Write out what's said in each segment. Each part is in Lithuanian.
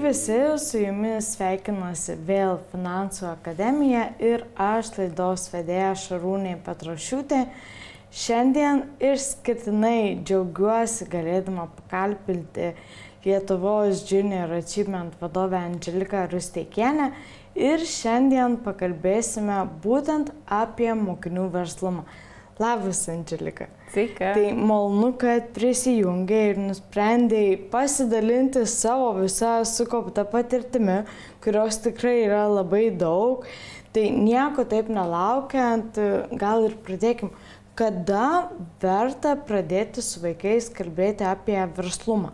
visi, su jumis sveikinuosi vėl Finansų akademija ir aš laidos vedėja Šarūnė Petrošiūtė. Šiandien išskirtinai džiaugiuosi galėdama pakalbinti Lietuvos Junior Achievement vadovę Andželiką Rusteikienę ir šiandien pakalbėsime būtent apie mokinių verslumą. Labas, Andželika. Sveika. Tai malonu, kad prisijungiai ir nusprendėjai pasidalinti savo visą sukauptą patirtimi, kurios tikrai yra labai daug. Tai nieko taip nelaukiant, gal ir pradėkim. Kada verta pradėti su vaikais kalbėti apie verslumą?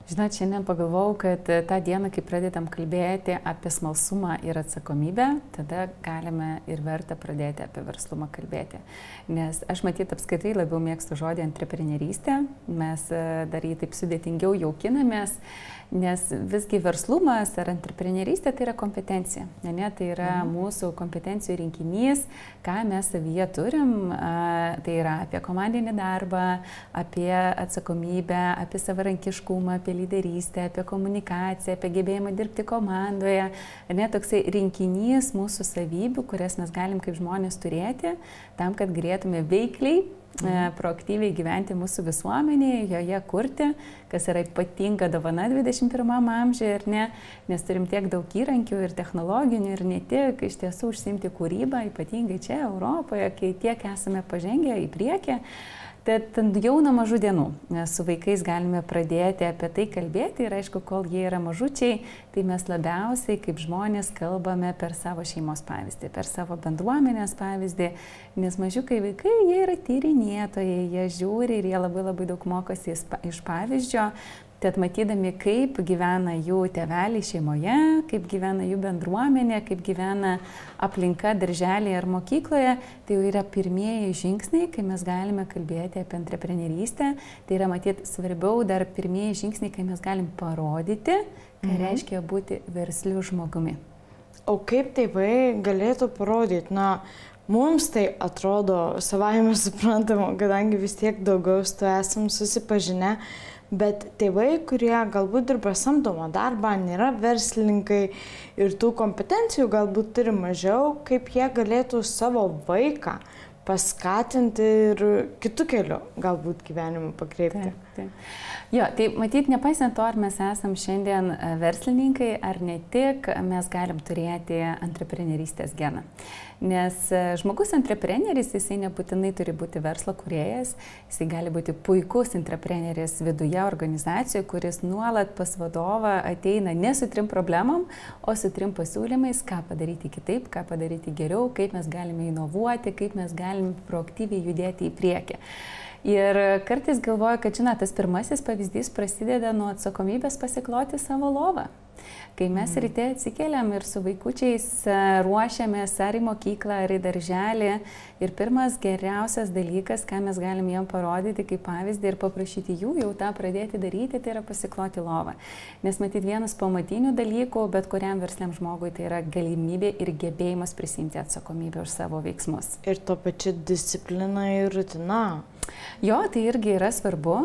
Žinot, šiandien pagalvojau, kad tą dieną, kai pradėtam kalbėti apie smalsumą ir atsakomybę, tada galime ir verta pradėti apie verslumą kalbėti. Nes aš matyt apskritai labiau mėgstu žodį antreprenerystė, mes dar jį taip sudėtingiau jaukinamės, nes visgi verslumas ar antreprenerystė tai yra kompetencija. Ne, tai yra mūsų kompetencijų rinkinys, ką mes savyje turim, tai yra apie komandinį darbą, apie atsakomybę, apie savarankiškumą, apie lyderystę, apie komunikaciją, apie gebėjimą dirbti komandoje. Ne, toksai rinkinys mūsų savybių, kurias mes galim kaip žmonės turėti, tam, kad galėtume veikliai, proaktyviai gyventi mūsų visuomenėje, joje kurti, kas yra ypatinga dovana 21 amžiuje, ir ne, nes turim tiek daug įrankių ir technologinių ir ne tik iš tiesų užsiimti kūrybą, ypatingai čia Europoje, kai tiek esame pažengę į priekį. Tad jau nuo mažų dienų su vaikais galime pradėti apie tai kalbėti ir aišku, kol jie yra mažučiai, tai mes labiausiai kaip žmonės kalbame per savo šeimos pavyzdį, per savo bendruomenės pavyzdį, nes mažiukai vaikai, jie yra tyrinėtojai, jie žiūri ir jie labai daug mokosi iš pavyzdžio. Tad matydami, kaip gyvena jų tėveliai šeimoje, kaip gyvena jų bendruomenė, kaip gyvena aplinka darželėje ar mokykloje, tai jau yra pirmieji žingsniai, kai mes galime kalbėti apie antreprenerystę. Tai yra matyti svarbiau dar pirmieji žingsniai, kai mes galim parodyti, ką reiškia būti versliu žmogumi. O kaip tėvai galėtų parodyti? Na, mums tai atrodo savaime suprantama, kadangi vis tiek daugiau su tuo esam susipažinę. Bet tėvai, kurie galbūt dirba samdomą darbą, nėra verslininkai ir tų kompetencijų galbūt turi mažiau, kaip jie galėtų savo vaiką paskatinti ir kitų kelių galbūt gyvenimą pakreipti. Taip. Jo, tai matyt, nepaisant to, ar mes esam šiandien verslininkai, ar ne tik, mes galim turėti antreprenerystės geną. Nes žmogus antrepreneris, jisai nebūtinai turi būti verslo kūrėjas, jisai gali būti puikus antrepreneris viduje organizacijoje, kuris nuolat pas vadovą ateina ne su 3 problemom, o su 3 pasiūlymais, ką padaryti kitaip, ką padaryti geriau, kaip mes galime inovuoti, kaip mes galime proaktyviai judėti į priekį. Ir kartais galvoju, kad, žinot, tas pirmasis pavyzdys prasideda nuo atsakomybės pasikloti savo lovą. Kai mes ryte atsikeliam ir su vaikučiais ruošiamės ar į mokyklą, ar į darželį, ir pirmas geriausias dalykas, ką mes galim jiem parodyti kaip pavyzdį ir paprašyti jų jau tą pradėti daryti, tai yra pasikloti lovą. Nes matyt, vienas pamatinių dalykų, bet kuriam versliam žmogui, tai yra galimybė ir gebėjimas prisimti atsakomybę už savo veiksmus. Ir to pačiu disciplina ir rutina. Jo, tai irgi yra svarbu,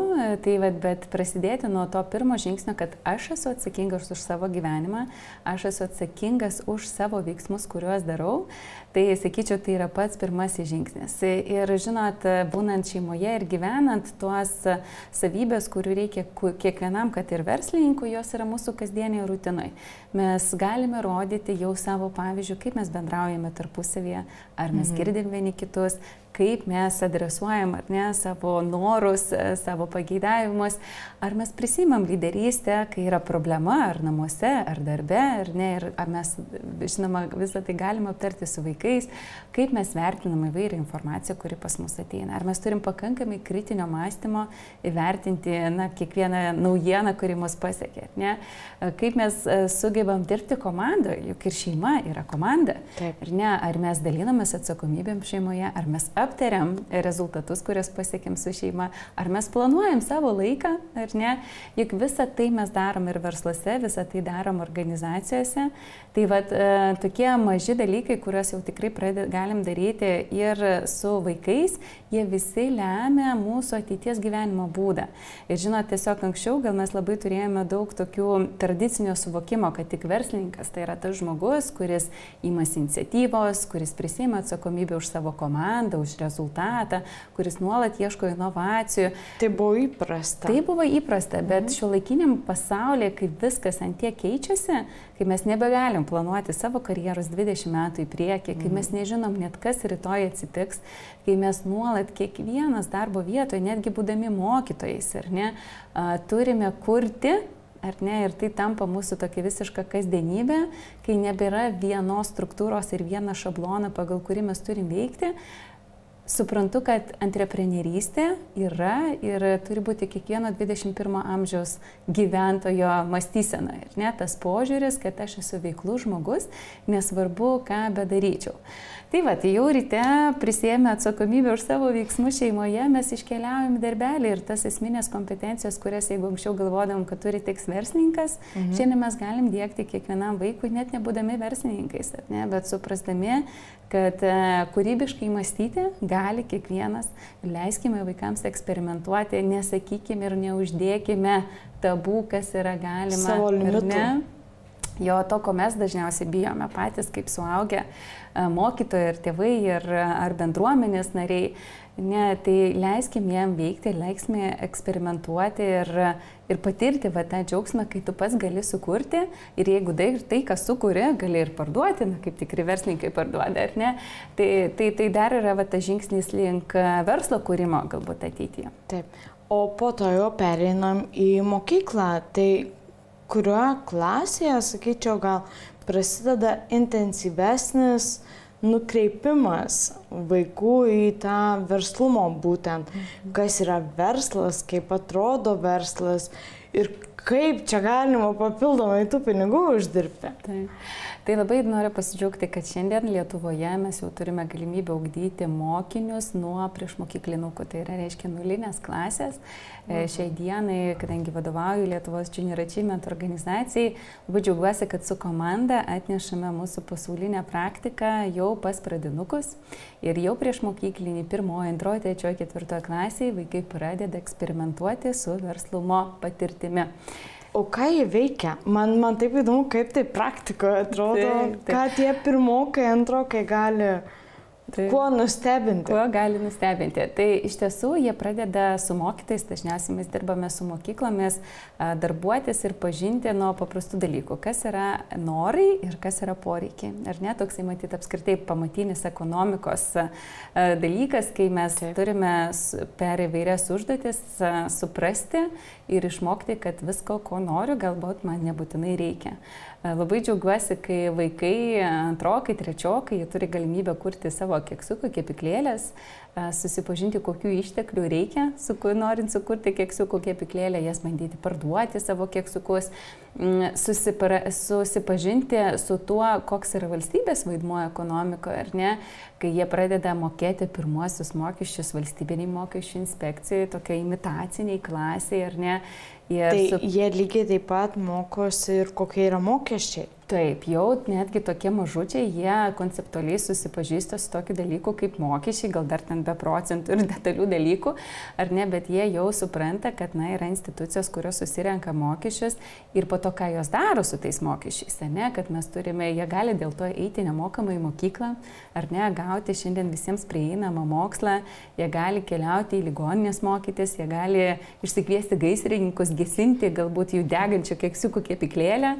bet prasidėti nuo to pirmo žingsnio, kad aš esu atsakingas už savo gyvenimą, aš esu atsakingas už savo veiksmus, kuriuos darau, tai sakyčiau, tai yra pats pirmasis žingsnis. Ir žinot, būnant šeimoje ir gyvenant tuos savybės, kurių reikia kiekvienam, kad ir verslininkui, jos yra mūsų kasdienėje rutinai. Mes galime rodyti jau savo pavyzdžių, kaip mes bendraujame tarpusavyje, ar mes girdim vieni kitus, kaip mes adresuojam, ar ne, savo norus, savo pageidavimus, ar mes prisimam lyderystę, kai yra problema, ar namuose, ar darbe, ar ne, ir ar mes, žinoma, visą tai galime aptarti su vaikais, kaip mes vertinam įvairią informaciją, kuri pas mus ateina, ar mes turim pakankamai kritinio mąstymo įvertinti, na, kiekvieną naujieną, kuri mus pasiekia, ne, kaip mes sugebam dirbti komandoje, juk ir šeima yra komanda, ar ne, ar mes dalinamės atsakomybėm šeimoje, ar mes aptariam rezultatus, kuriuos pasiekėm su šeima, ar mes planuojam savo laiką, ar ne, juk visą tai mes darom ir versluose, visą tai darom organizacijose. Tai vat, tokie maži dalykai, kuriuos jau tikrai galim daryti ir su vaikais, jie visi lemia mūsų ateities gyvenimo būdą. Ir žinot, tiesiog anksčiau gal mes labai turėjome daug tokių tradicinio suvokimo, kad tik verslininkas tai yra tas žmogus, kuris imasi iniciatyvos, kuris prisiima atsakomybę už savo komandą, už rezultatą, kuris nuolat ieško inovacijų. Tai buvo įprasta. Tai buvo įprasta, bet šiuolaikiniam pasaulyje, kai viskas ant tiek keičiasi, kai mes nebegalim planuoti savo karjeros 20 metų į priekį, kai mes nežinom net kas rytoj atsitiks, kai mes nuolat kiekvienas darbo vietoje, netgi būdami mokytojais, ar ne, turime kurti, ar ne, ir tai tampa mūsų tokia visiška kasdienybė, kai nebėra vienos struktūros ir vieną šabloną, pagal kurį mes turim veikti. Suprantu, kad antreprenerystė yra ir turi būti kiekvieno 21 amžiaus gyventojo mąstysena. Ir ne tas požiūris, kad aš esu veiklus žmogus, nesvarbu, ką bedaryčiau. Tai va, tai jau ryte prisėmė atsakomybę už savo veiksmus šeimoje, mes iškeliaujam darbelį ir tas esminės kompetencijos, kurias jeigu anksčiau galvodam, kad turi tik verslininkas, šiandien mes galim diegti kiekvienam vaikui, net nebūdami verslininkais, ar ne, bet suprasdami, kad kūrybiškai mąstyti gali kiekvienas. Leiskime vaikams eksperimentuoti, nesakykime ir neuždėkime tabų, kas yra galima. Savo limitų. Jo, to, ko mes dažniausiai bijome patys, kaip suaugę mokytojai ir tėvai ar bendruomenės nariai. Ne, tai leiskime jiem veikti, leiskime eksperimentuoti ir patirti va, tą džiaugsmą, kai tu pats gali sukurti ir jeigu tai, kas sukuri, gali ir parduoti, kaip tikri verslininkai parduoda, ar ne, tai dar yra va, tas žingsnis link verslo kūrimo galbūt ateityje. Taip, o po to jau pereinam į mokyklą, tai kurioje klasėje, sakyčiau, gal prasideda intensyvesnis nukreipimas vaikų į tą verslumo būtent, kas yra verslas, kaip atrodo verslas ir kaip čia galima papildomai tų pinigų uždirbti. Tai labai noriu pasidžiaugti, kad šiandien Lietuvoje mes jau turime galimybę ugdyti mokinius nuo priešmokyklinukų, tai reiškia nulinės klasės. Šiai dienai, kadangi vadovauju Lietuvos Junior Achievement organizacijai, labai džiaugiuosi, kad su komanda atnešame mūsų pasaulinę praktiką jau pas pradinukus ir jau priešmokyklinį 1, 2, 3, 4 klasėje vaikai pradeda eksperimentuoti su verslumo patirtimi. O ką jie veikia? Man taip įdomu, kaip tai praktikoje atrodo, ką tie pirmokai, antrokai gali kuo nustebinti. Kuo gali nustebinti. Tai iš tiesų jie pradeda su mokytais, dažniausiai mes dirbame su mokyklomis, darbuotis ir pažinti nuo paprastų dalykų, kas yra norai ir kas yra poreikiai. Ar ne, toksai matyti apskritai pamatinis ekonomikos dalykas, kai mes turime per įvairias užduotis suprasti ir išmokti, kad visko, ko noriu, galbūt man nebūtinai reikia. Labai džiaugiuosi, kai vaikai, antrokai, trečiokai, jie turi galimybę kurti savo keksiukų, kepyklėlės, susipažinti, kokių išteklių reikia, norint sukurti keksiukų kepyklėlę, jas bandyti parduoti savo keksiukus, susipažinti su tuo, koks yra valstybės vaidmuo ekonomikoje, ar ne, kai jie pradeda mokėti pirmuosius mokesčius valstybiniai mokesčių inspekcijai, tokia imitaciniai klasiai, ar ne. Jie lygiai taip pat mokosi ir kokie yra mokesčiai. Taip, jau netgi tokie mažučiai, jie konceptualiai susipažįsta su tokiu dalyku kaip mokesčiai, gal dar ten be procentų ir detalių dalykų, ar ne, bet jie jau supranta, kad yra institucijos, kurios susirenka mokesčius ir po to, ką jos daro su tais mokesčiais, ne, kad mes turime, jie gali dėl to eiti nemokamai į mokyklą, ar ne, gauti šiandien visiems prieinamą mokslą, jie gali keliauti į ligoninės mokytis, jie gali išsikviesti gaisrininkus, gesinti galbūt jų degančių keksiukų kepyklėlę,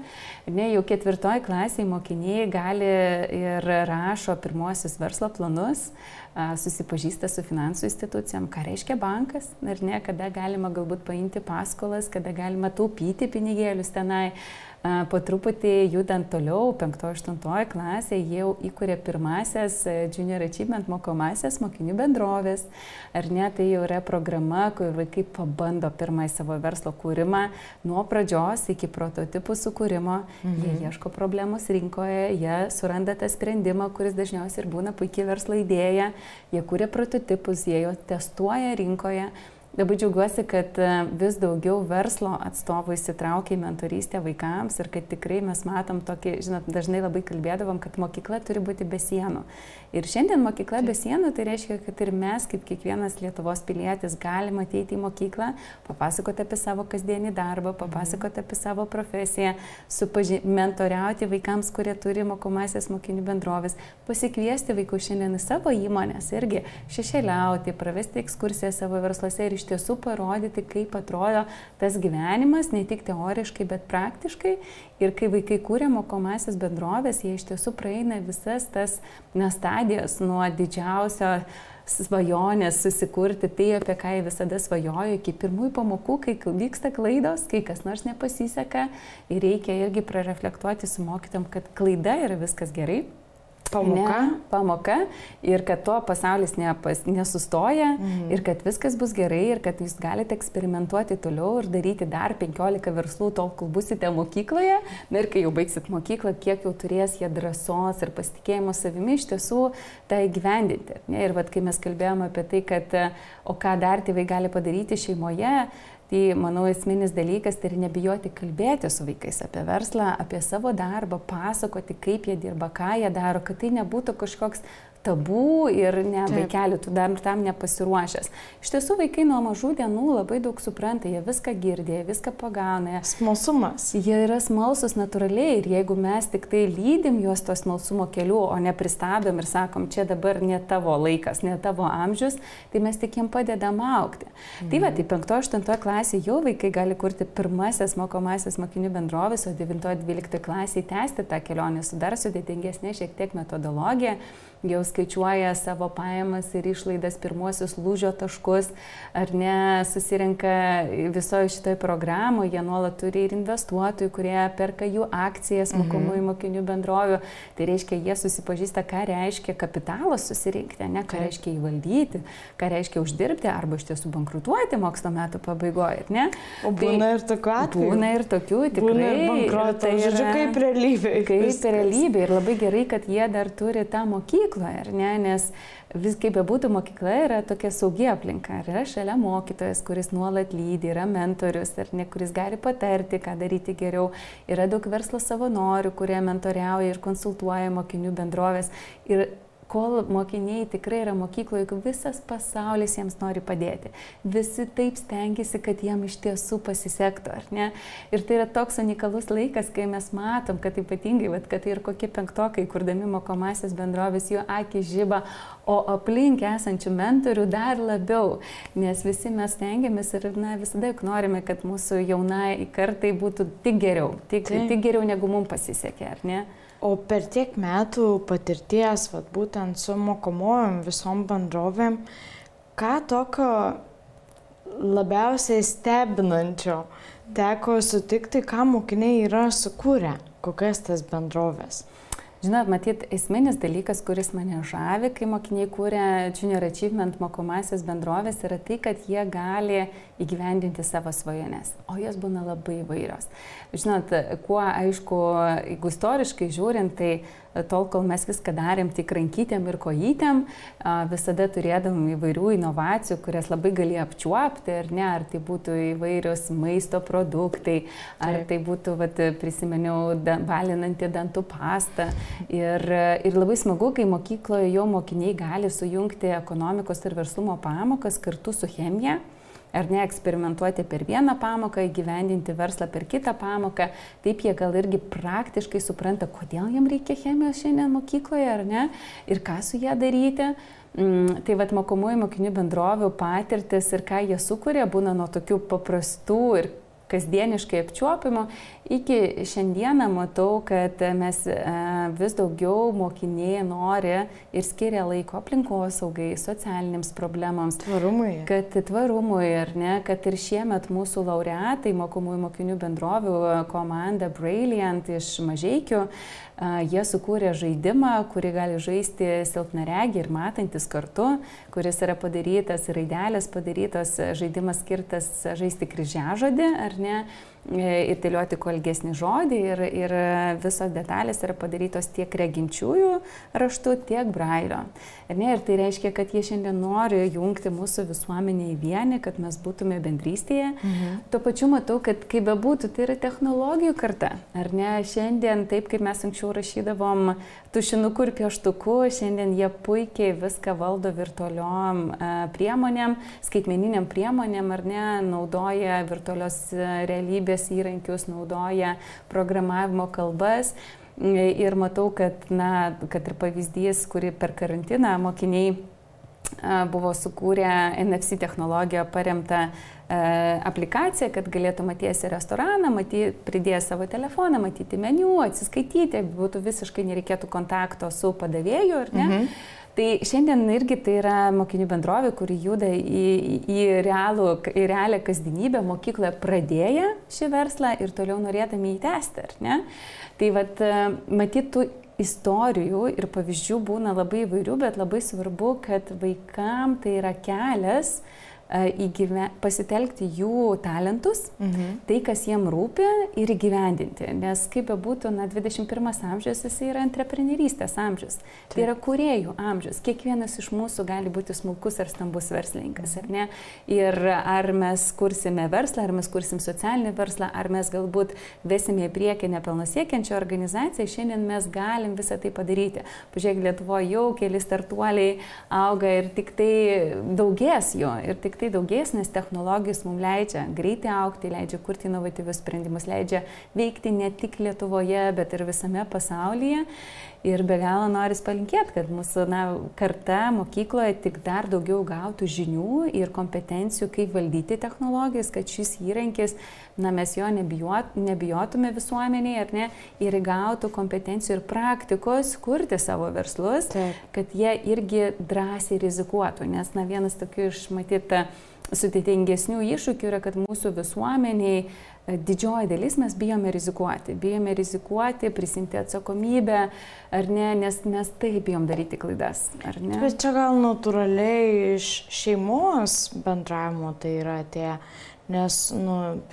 ne, jau 4 klasėje mokiniai gali ir rašo pirmuosius verslo planus, susipažįsta su finansų institucijom, ką reiškia bankas, ar ne, kada galima galbūt paimti paskolas, kada galima taupyti pinigėlius tenai. Po truputį judant toliau, 5-8 klasė, jie jau įkūrė pirmasias Junior Achievement mokomasias mokinių bendrovės. Ar ne, tai jau yra programa, kur vaikai pabando pirmąjį savo verslo kūrimą nuo pradžios iki prototipų sukūrimo. Jie ieško problemos rinkoje, jie suranda tą sprendimą, kuris dažniausiai ir būna puikiai verslo idėja. Jie kūrė prototipus, jie jo testuoja rinkoje. Labai džiaugiuosi, kad vis daugiau verslo atstovų įsitraukia į mentorystę vaikams ir kad tikrai mes matom tokį, žinot, dažnai labai kalbėdavom, kad mokykla turi būti be sienų. Ir šiandien mokykla be sienų, tai reiškia, kad ir mes, kaip kiekvienas Lietuvos pilietis, galime ateiti į mokyklą, papasakoti apie savo kasdienį darbą, papasakoti apie savo profesiją, mentoriauti vaikams, kurie turi mokomasias mokinių bendrovės, pasikviesti vaikus šiandien į savo įmonės irgi, šešėliauti, pravesti ekskursiją savo versluose ir iš tiesų parodyti, kaip atrodo tas gyvenimas, ne tik teoriškai, bet praktiškai. Ir kai vaikai kūrė mokomasias bendrovės, jie iš tiesų praeina visas tas stadijas nuo didžiausio svajonės susikurti tai, apie ką jie visada svajojo, iki pirmųjų pamokų, kai vyksta klaidos, kai kas nors nepasiseka ir reikia irgi prareflektuoti su mokytojom, kad klaida yra viskas gerai. Pamoka ir kad to pasaulis nesustoja ir kad viskas bus gerai ir kad jūs galite eksperimentuoti toliau ir daryti dar 15 verslų tol, kol busite mokykloje. Na ir kai jau baigsit mokyklą, kiek jau turės jie drąsos ir pasitikėjimo savimi iš tiesų tai įgyvendinti. Ir vat, kai mes kalbėjome apie tai, kad o ką dar tėvai gali padaryti šeimoje, tai, manau, esminis dalykas tai ir nebijoti kalbėti su vaikais apie verslą, apie savo darbą, pasakoti, kaip jie dirba, ką jie daro, kad tai nebūtų kažkoks tabų ir vaikeli, tu dar tam nepasiruošęs. Iš tiesų, vaikai nuo mažų dienų labai daug supranta, jie viską girdė, viską pagauna. Smalsumas. Jie yra smalsus natūraliai ir jeigu mes tik tai lydim juos to smalsumo keliu, o ne pristabdom ir sakom, čia dabar ne tavo laikas, ne tavo amžius, tai mes tik jiem padedam augti. Tai va, tai 5-8 klasė jau vaikai gali kurti pirmasias mokomasias mokinių bendrovės, o 9-12 klasė tęsti tą kelionę su dar sudėtingesnė šiek tiek metodologija. Jau skaičiuoja savo pajamas ir išlaidas, pirmuosius lūžio taškus, ar ne, susirenka visoje šitoje programoje, jie nuolat turi ir investuotojų, kurie perka jų akcijas mokomųjų mokinių bendrovių. Tai reiškia, jie susipažįsta, ką reiškia kapitalas susirinkti, ne, ką reiškia įvaldyti, ką reiškia uždirbti arba iš tiesų bankrutuoti mokslo metų pabaigoje, ne? O būna ir tokių atvejų. Būna ir tokių, tikrai. Būna ir bankruto, žodžiu, kaip realybė. Kaip realybė ir labai gerai, kad jie dar turi tą mokyklą. Ar ne, nes vis kaip bebūtų mokykla yra tokia saugi aplinka, ar yra šalia mokytojas, kuris nuolat lydi, yra mentorius, ar ne, kuris gali patarti, ką daryti geriau, yra daug verslo savanorių, kurie mentoriauja ir konsultuoja mokinių bendrovės ir kol mokiniai tikrai yra mokykloje, visas pasaulis jiems nori padėti. Visi taip stengiasi, kad jiem iš tiesų pasisektų, ar ne? Ir tai yra toks unikalus laikas, kai mes matom, kad ypatingai, kad ir kokie penktokai, kurdami mokomasias bendrovės, jų akys žiba, o aplink esančių mentorių dar labiau, nes visi mes stengiamės ir visada juk norime, kad mūsų jaunai kartai būtų tik geriau, tik geriau negu mums pasisekė, ar ne? O per tiek metų patirties, būtent su mokomojom visom bendrovėm, ką tokio labiausiai stebinančio teko sutikti, ką mokiniai yra sukūrę, kokias tas bendrovės? Žinot, matyt, esminis dalykas, kuris mane žavi, kai mokiniai kūrė Junior Achievement mokomasias bendrovės, yra tai, kad jie gali įgyvendinti savo svajones, o jos būna labai įvairios. Žinot, kuo aišku, jeigu istoriškai žiūrint, tai tol, kol mes viską darėm tik rankytėm ir kojytėm, visada turėdam įvairių inovacijų, kurias labai gali apčiuopti, ar ne, ar tai būtų įvairios maisto produktai, ar tai būtų, prisimeniau, balinanti dantų pastą. Ir labai smagu, kai mokykloje jau mokiniai gali sujungti ekonomikos ir verslumo pamokas kartu su chemija. Ar ne, eksperimentuoti per vieną pamoką, įgyvendinti verslą per kitą pamoką, taip jie gal irgi praktiškai supranta, kodėl jiems reikia chemijos šiandien mokykloje, ar ne, ir ką su ją daryti. Tai mokomųjų mokinių bendrovių patirtis ir ką jie sukuria, būna nuo tokių paprastų ir kasdieniškai apčiuopimo, iki šiandieną matau, kad mes vis daugiau mokiniai nori ir skiria laiko aplinkosaugai, socialinėms problemams. Tvarumui. Tvarumui, ar ne, kad ir šiemet mūsų laureatai, mokomųjų mokinių bendrovių komanda Brilliant iš Mažeikių, jie sukūrė žaidimą, kurį gali žaisti silpnaregiai ir matantis kartu, kuris yra padarytas, raidelės padarytos, žaidimas skirtas žaisti kryžiažodį, ar ne, ir dėlioti kuo ilgesnį žodį ir visos detalės yra padarytos tiek reginčiųjų raštų, tiek brailio. Ir tai reiškia, kad jie šiandien nori jungti mūsų visuomenę į vienį, kad mes būtume bendrystėje. Tuo pačiu matau, kad kaip bebūtų, tai yra technologijų karta. Ar ne? Šiandien, taip kaip mes anksčiau rašydavom tušinuku ir pieštuku, šiandien jie puikiai viską valdo virtualiom priemonėm, skaitmeniniam priemonėm, ar ne, naudoja virtualios realybės įrankius, naudoja programavimo kalbas. Ir matau, kad ir pavyzdys, kurį per karantiną mokiniai buvo sukūrę NFC technologiją paremtą aplikaciją, kad galėtų matyti restoraną, pridėję savo telefoną, matyti meniu, atsiskaityti, būtų visiškai nereikėtų kontakto su padavėju, ar ne? Tai šiandien irgi tai yra mokinių bendrovė, kuri juda į realią kasdienybę, mokykloje pradėję šį verslą ir toliau norėdami įtęsti, ar ne? Tai matytų istorijų ir pavyzdžių būna labai įvairių, bet labai svarbu, kad vaikam tai yra kelias pasitelkti jų talentus, tai, kas jiem rūpi ir įgyvendinti. Nes kaip bebūtų, 21 amžius jis yra antreprenerystės amžius. Tai yra kūrėjų amžius. Kiekvienas iš mūsų gali būti smulkus ar stambus verslininkas, ar ne? Ir ar mes kursime verslą, ar mes kursim socialinį verslą, ar mes galbūt vesime į priekį nepelno siekiančią organizaciją, šiandien mes galim visą tai padaryti. Pažiūrėk, Lietuvoje jau keli startuoliai auga ir tik tai daugės jo. Ir tik tai daugės, nes technologijos mums leidžia greitai augti, leidžia kurti inovatyvius sprendimus, leidžia veikti ne tik Lietuvoje, bet ir visame pasaulyje. Ir be galo noris palinkėti, kad mūsų karta mokykloje tik dar daugiau gautų žinių ir kompetencijų, kaip valdyti technologijas, kad šis įrankis, mes jo nebijotume visuomeniai, ar ne, ir įgautų kompetencijų ir praktikos kurti savo verslus, kad jie irgi drąsiai rizikuotų. Nes vienas tokių išmatyta sudėtingesnių iššūkių yra, kad mūsų visuomeniai didžioji dalis mes bijome rizikuoti, prisimti atsakomybę, ar ne, nes mes taip bijom daryti klaidas, ar ne? Bet čia gal natūraliai iš šeimos bendravimo tai yra atėję, nes,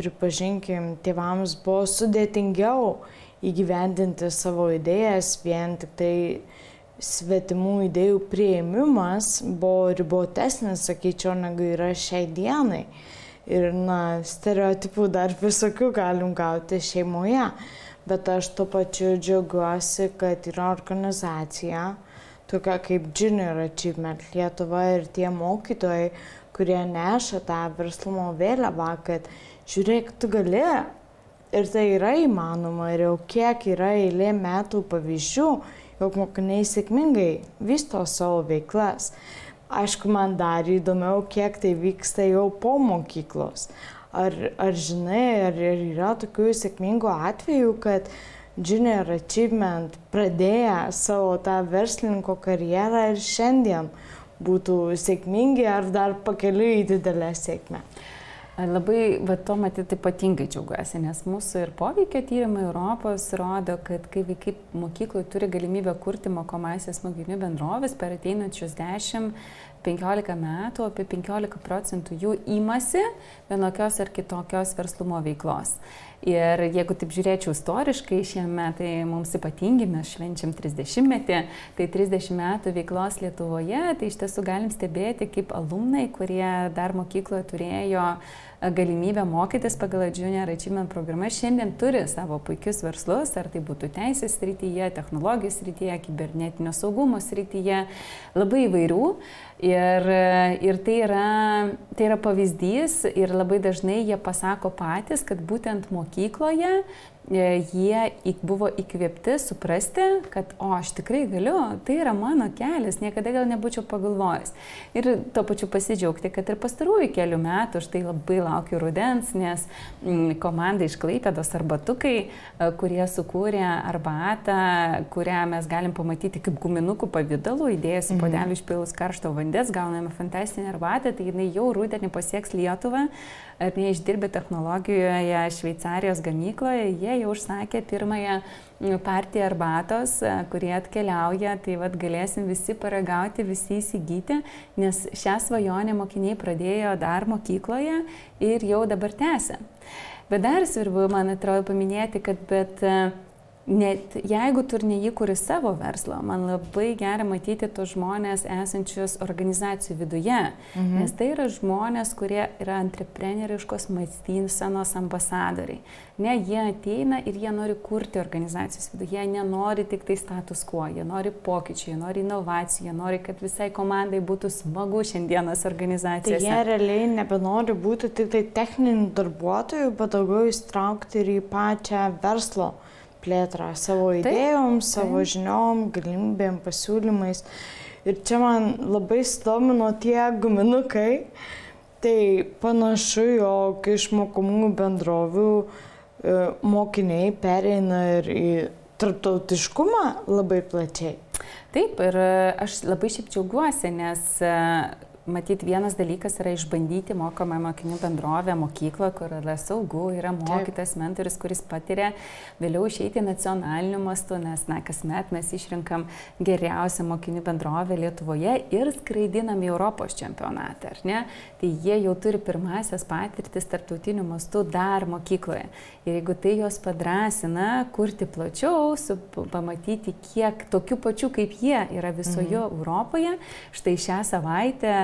pripažinkim, tėvams buvo sudėtingiau įgyvendinti savo idėjas, vien tik tai svetimų idėjų priėmimas buvo ribotesnis, sakyčiau, negu yra šiai dienai. Ir, stereotipų dar visokių galim gauti šeimoje. Bet aš tuo pačiu džiaugiuosi, kad yra organizacija, tokia kaip Junior Achievement Lietuva ir tie mokytojai, kurie neša tą verslumo vėliavą, kad žiūrėk, tu gali. Ir tai yra įmanoma. Ir jau kiek yra eilė metų pavyzdžių, jog mokiniai sėkmingai vysto savo veiklas. Aišku, man dar įdomiau, kiek tai vyksta jau po mokyklos. Ar žinai, ar yra tokių sėkmingų atvejų, kad Junior Achievement pradėję savo tą verslininko karjerą ir šiandien būtų sėkmingi ar dar pakeliui į didelę sėkmę? Labai, to matyti ypatingai džiaugiuosi, nes mūsų ir poveikio tyrimai Europos rodo, kad kai vaikai mokykloje turi galimybę kurti mokomąsias mokinių bendrovės per ateinančius 10-15 metų, apie 15% jų imasi vienokios ar kitokios verslumo veiklos. Ir jeigu taip žiūrėčiau istoriškai, šie metai mums ypatingi, mes švenčiam 30-metį, tai 30 metų veiklos Lietuvoje, tai iš tiesų galim stebėti, kaip alumnai, kurie dar mokykloje turėjo galimybę mokytis pagal Junior Achievement programą, šiandien turi savo puikius verslus, ar tai būtų teisės srityje, technologijos srityje, kibernetinio saugumo srityje, labai įvairių. Ir tai yra pavyzdys ir labai dažnai jie pasako patys, kad būtent mokykloje jie buvo įkvėpti suprasti, kad aš tikrai galiu, tai yra mano kelias, niekada gal nebūčiau pagalvojęs. Ir tuo pačiu pasidžiaugti, kad ir pastarųjų kelių metų, štai labai laukiu rudens, nes komanda iš Klaipėdos arbatukai, kurie sukūrė arbatą, kurią mes galim pamatyti kaip guminukų pavidalų, įdėjus į puodelį išpilus karšto vandens, gauname fantastinę arbatą, tai jinai jau rudenį pasieks Lietuvą. Ar neišdirbę technologijoje Šveicarijos gamykloje, jie jau užsakė pirmąją partiją arbatos, kurie atkeliauja, tai vat galėsim visi paragauti, visi įsigyti, nes šią svajonę mokiniai pradėjo dar mokykloje ir jau dabar tęsia. Bet dar svarbu, man atrodo, paminėti, kad net jeigu tu neįkuri savo verslo, man labai gera matyti tos žmonės esančius organizacijų viduje, nes tai yra žmonės, kurie yra antrepreneriškos mąstysenos ambasadoriai. Ne, jie ateina ir jie nori kurti organizacijos viduje, jie nenori tik tai status quo, jie nori pokyčių, jie nori inovacijų, jie nori, kad visai komandai būtų smagu šiandienos organizacijose. Tai jie realiai nebenori būti tik tai techninių darbuotojų, bet daugiau įstraukti ir į pačią verslo plėtrą savo idėjom, savo žiniom, galimybėm, pasiūlymais. Ir čia man labai sudomino tie guminukai. Tai panašu, jog iš mokomųjų bendrovių mokiniai pereina ir į tarptautiškumą labai plačiai. Taip, ir aš labai šiaip džiaugiuosi, nes matyt, vienas dalykas yra išbandyti mokomą mokinių bendrovę mokykloje, kur yra saugu, yra mokytas, mentorius, kuris patiria, vėliau išeiti nacionaliniu mastu, nes kasmet mes išrinkam geriausią mokinių bendrovę Lietuvoje ir skraidinam į Europos čempionatą, ar ne? Tai jie jau turi pirmasias patirtis tarptautiniu mastu dar mokykloje. Ir jeigu tai juos padrasina kurti plačiau, pamatyti, kiek tokių pačių kaip jie yra visoje Europoje, štai šią savaitę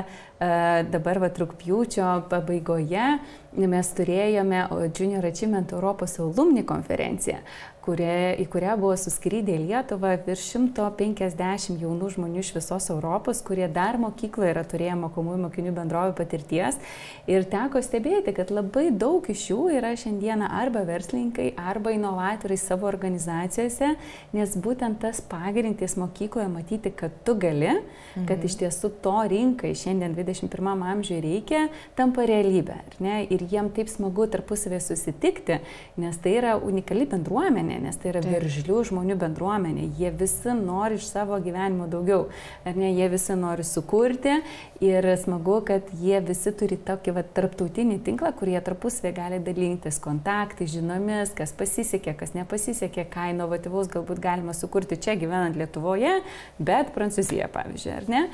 dabar rugpjūčio pabaigoje mes turėjome Junior Achievement Europos alumni konferenciją, į kurią buvo suskridę į Lietuvą virš 150 jaunų žmonių iš visos Europos, kurie dar mokykloje yra turėję mokomųjų mokinių bendrovių patirties. Ir teko stebėti, kad labai daug iš jų yra šiandieną arba verslininkai, arba inovatoriai savo organizacijose, nes būtent tas pagrindas mokykloje matyti, kad tu gali, kad iš tiesų to rinkai šiandien 21 amžiuje reikia, tampa realybė. Ir jiem taip smagu tarpusavėje susitikti, nes tai yra unikali bendruomenė, nes tai yra veržlių žmonių bendruomenė. Jie visi nori iš savo gyvenimo daugiau. Jie visi nori sukurti ir smagu, kad jie visi turi tokį tarptautinį tinklą, kur jie tarpusavėje gali dalintis kontaktai, žinomis, kas pasisekė, kas nepasisekė, ką inovatyvaus galbūt galima sukurti čia gyvenant Lietuvoje, bet Prancūzijoje, pavyzdžiui, ar ne?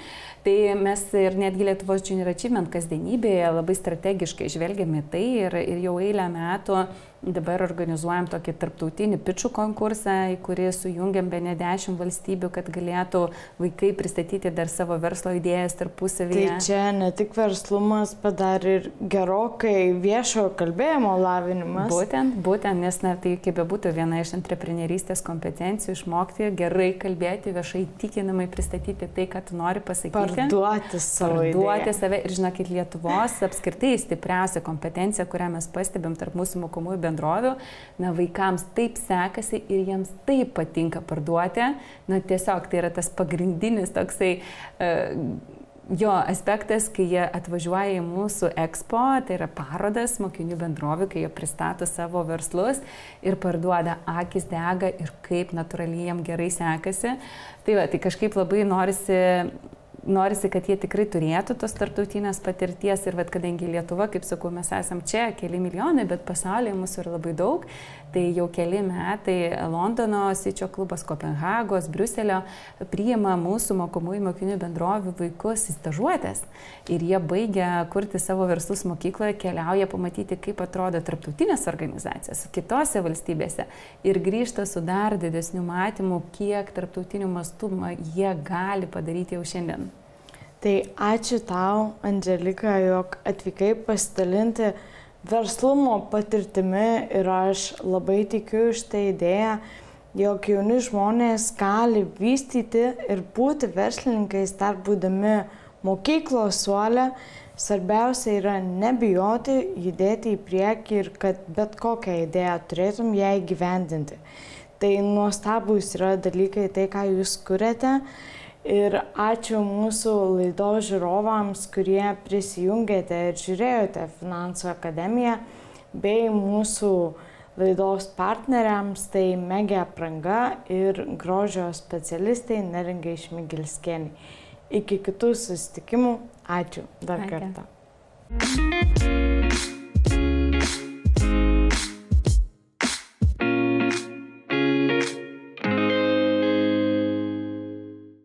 Tai mes ir netgi Lietuvos Junior Achievement kasdienybėje labai strategiškai žvelgiame tai ir jau eilę metų dabar organizuojam tokį tarptautinį pičų konkursą, į kurį sujungiam bene 10 valstybių, kad galėtų vaikai pristatyti dar savo verslo idėjas tarpusavyje. Tai čia ne tik verslumas, bet dar ir gerokai viešojo kalbėjimo lavinimas. Būtent, nes tai kaip bebūtų viena iš antreprenerystės kompetencijų, išmokti gerai kalbėti, viešai tikinamai pristatyti tai, ką tu nori pasakyti. Parduoti save. Ir žinokit, Lietuvos apskritai stipriausia kompetencija, kurią mes pastebėm tarp mūsų mokomųjų bendrovių, vaikams taip sekasi ir jiems taip patinka parduoti. Tiesiog tai yra tas pagrindinis toksai aspektas, kai jie atvažiuoja į mūsų Expo, tai yra parodas mokinių bendrovių, kai jie pristato savo verslus ir parduoda, akis dega ir kaip natūraliai jiem gerai sekasi. Tai kažkaip labai norisi, kad jie tikrai turėtų tos tarptautinės patirties ir kadangi Lietuva, kaip sakau, mes esam čia keli milijonai, bet pasaulyje mūsų yra labai daug, tai jau keli metai Londono Sičio klubas, Kopenhagos, Briuselio priima mūsų mokomųjų mokinių bendrovių vaikus į stažuotes ir jie baigia kurti savo verslus mokykloje, keliauja pamatyti, kaip atrodo tarptautinės organizacijos kitose valstybėse ir grįžta su dar didesniu matymu, kiek tarptautinių mastų jie gali padaryti jau šiandien. Tai ačiū tau, Andželika, jog atvykai pasidalinti verslumo patirtimi ir aš labai tikiu iš tą idėją, jog jauni žmonės gali vystyti ir būti verslininkais dar būdami mokyklos suole. Svarbiausia yra nebijoti, judėti į priekį ir kad bet kokią idėją turėtum ją įgyvendinti. Tai nuostabus yra dalykai, tai ką jūs kuriate. Ir ačiū mūsų laidos žiūrovams, kurie prisijungėte ir žiūrėjote Finansų akademiją, bei mūsų laidos partneriams, tai Megė Apranga ir grožio specialistai Neringai Šmigilskienei. Iki kitų susitikimų. Ačiū dar kartą.